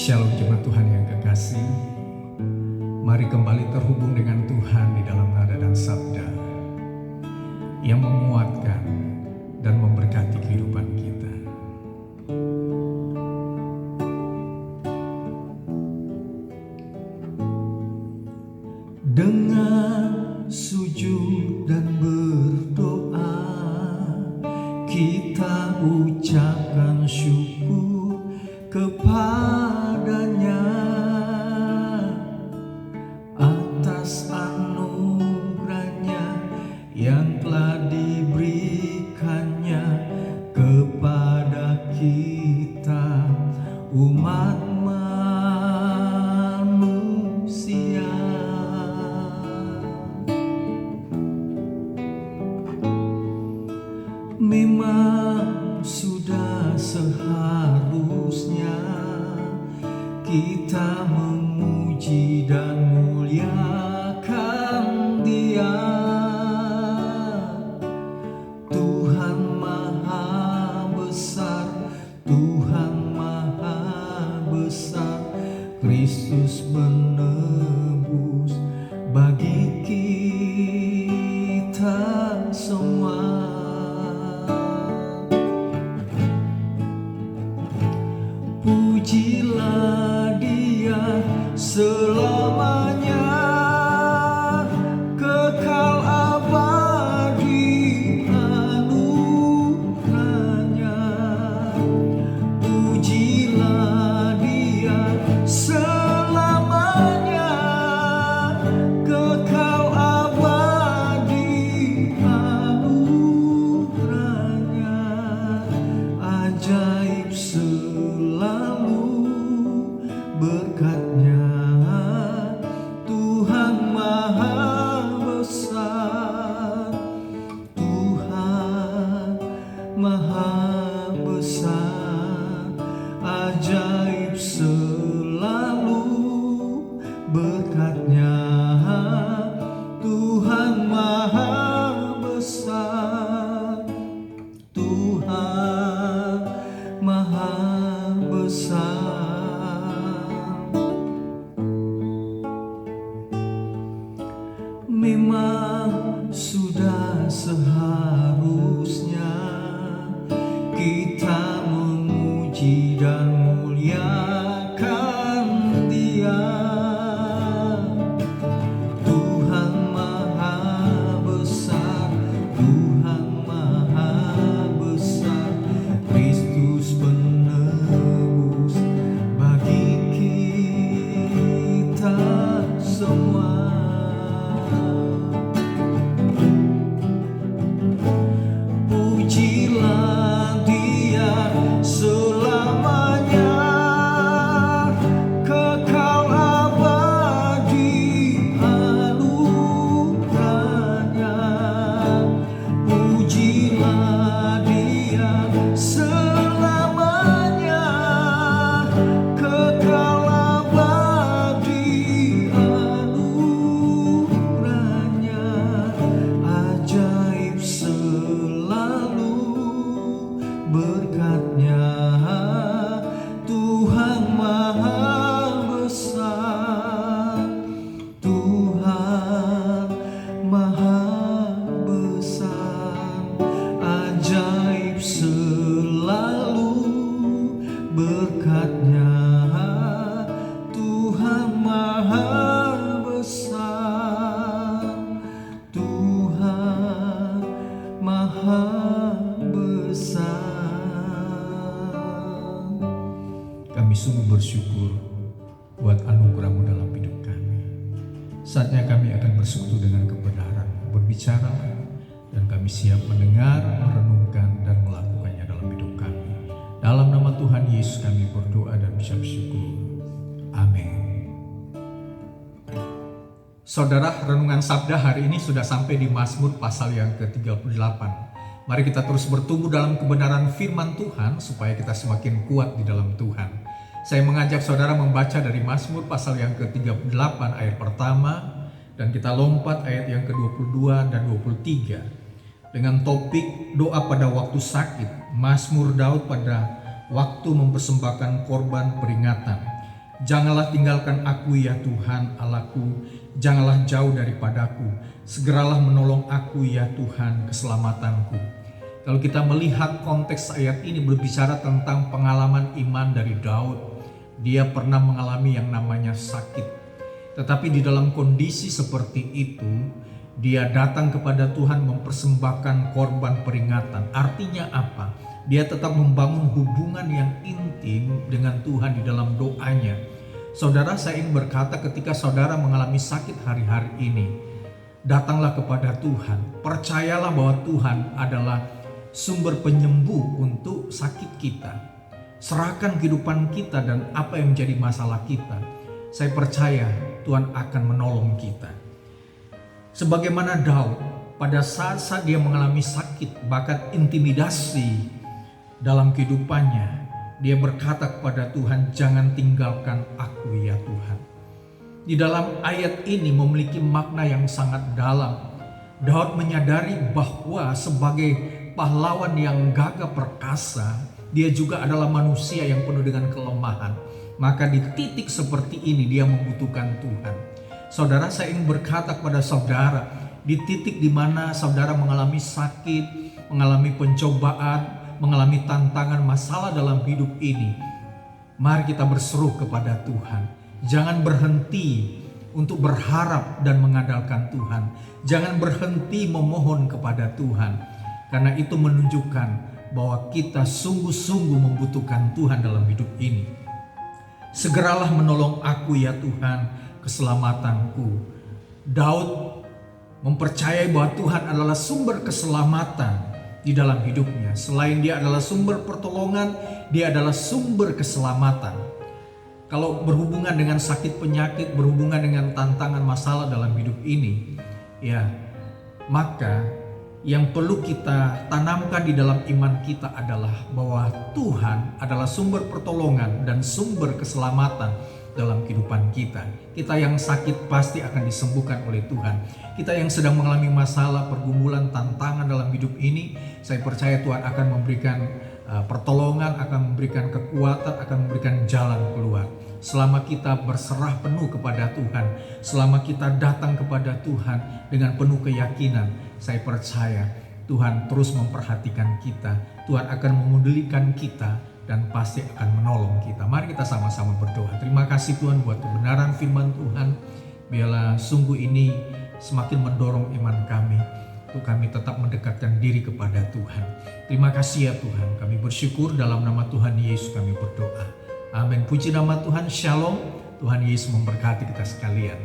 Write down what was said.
Shalom jemaat Tuhan yang kekasih. Mari kembali terhubung dengan Tuhan di dalam nada dan sabda yang menguatkan dan memberkati kehidupan kita. Dengan sujud dan berdoa, kita ucapkan syukur kepadanya atas anugerahnya yang telah diberikannya kepada kita umat manusia. Memang sudah seharusnya kita memuji dan muliakan Dia, Tuhan Maha Besar, Tuhan Maha Besar, Kristus menebus bagi kita semua. Pujilah Dia selamanya, kekal abadi anugerahnya. Pujilah Dia selamanya, kekal abadi anugerahnya. Ajaib selalu berkatnya, Tuhan Maha Besar, Tuhan Maha Besar. Ajaib selalu berkatnya, Tuhan Maha Besar, Tuhan Maha Besar. Memang sudah seharusnya kita memuji dan muliakan Dia, Tuhan Maha Besar, Tuhan Maha Besar, Kristus penebus bagi kita semua. Pujilah Dia selamanya, kekal abadi anugerahnya. Pujilah Dia selamanya, kekal abadi anugerahnya. Ajaib selalu berkatnya, Tuhan Maha Besar, Tuhan Maha Besar. Ajaib selalu berkatnya, Tuhan Maha Besar, Tuhan Maha Besar. Kami sungguh bersyukur buat anugerah-Mu dalam hidup kami. Saatnya kami akan bersekutu dengan kebenaran, berbicara, dan kami siap mendengar, merenungkan, dan melakukannya dalam hidup kami. Dalam nama Tuhan Yesus kami berdoa dan ucap syukur. Amin. Saudara, renungan sabda hari ini sudah sampai di Mazmur pasal yang ke-38. Mari kita terus bertumbuh dalam kebenaran firman Tuhan supaya kita semakin kuat di dalam Tuhan. Saya mengajak saudara membaca dari Mazmur pasal yang ke-38 ayat pertama, dan kita lompat ayat yang ke-22 dan 23 dengan topik doa pada waktu sakit. Mazmur Daud pada waktu mempersembahkan korban peringatan. Janganlah tinggalkan aku ya Tuhan Allahku, janganlah jauh daripadaku. Segeralah menolong aku ya Tuhan keselamatanku. Kalau kita melihat konteks ayat ini berbicara tentang pengalaman iman dari Daud. Dia pernah mengalami yang namanya sakit. Tetapi di dalam kondisi seperti itu, dia datang kepada Tuhan mempersembahkan korban peringatan. Artinya apa? Dia tetap membangun hubungan yang intim dengan Tuhan di dalam doanya. Saudara, saya ingin berkata ketika saudara mengalami sakit hari-hari ini, datanglah kepada Tuhan. Percayalah bahwa Tuhan adalah sumber penyembuh untuk sakit kita. Serahkan kehidupan kita dan apa yang menjadi masalah kita. Saya percaya Tuhan akan menolong kita. Sebagaimana Daud, pada saat-saat dia mengalami sakit, bahkan intimidasi dalam kehidupannya, dia berkata kepada Tuhan, jangan tinggalkan aku ya Tuhan. Di dalam ayat ini memiliki makna yang sangat dalam. Daud menyadari bahwa sebagai pahlawan yang gagah perkasa, dia juga adalah manusia yang penuh dengan kelemahan. Maka di titik seperti ini dia membutuhkan Tuhan. Saudara, saya ingin berkata kepada saudara, di titik di mana saudara mengalami sakit, mengalami pencobaan, mengalami tantangan masalah dalam hidup ini, mari kita berseru kepada Tuhan. Jangan berhenti untuk berharap dan mengandalkan Tuhan. Jangan berhenti memohon kepada Tuhan, karena itu menunjukkan bahwa kita sungguh-sungguh membutuhkan Tuhan dalam hidup ini. Segeralah menolong aku ya Tuhan keselamatanku. Daud mempercayai bahwa Tuhan adalah sumber keselamatan di dalam hidupnya. Selain dia adalah sumber pertolongan, dia adalah sumber keselamatan. Kalau berhubungan dengan sakit penyakit, berhubungan dengan tantangan masalah dalam hidup ini, ya, maka yang perlu kita tanamkan di dalam iman kita adalah bahwa Tuhan adalah sumber pertolongan dan sumber keselamatan dalam kehidupan kita. Kita yang sakit pasti akan disembuhkan oleh Tuhan. Kita yang sedang mengalami masalah, pergumulan, tantangan dalam hidup ini, saya percaya Tuhan akan memberikan pertolongan, akan memberikan kekuatan, akan memberikan jalan keluar. Selama kita berserah penuh kepada Tuhan, selama kita datang kepada Tuhan dengan penuh keyakinan, saya percaya Tuhan terus memperhatikan kita. Tuhan akan memodelkan kita dan pasti akan menolong kita. Mari kita sama-sama berdoa. Terima kasih Tuhan buat kebenaran firman Tuhan. Biarlah sungguh ini semakin mendorong iman kami untuk kami tetap mendekatkan diri kepada Tuhan. Terima kasih ya Tuhan. Kami bersyukur dalam nama Tuhan Yesus kami berdoa. Amin. Puji nama Tuhan. Shalom. Tuhan Yesus memberkati kita sekalian.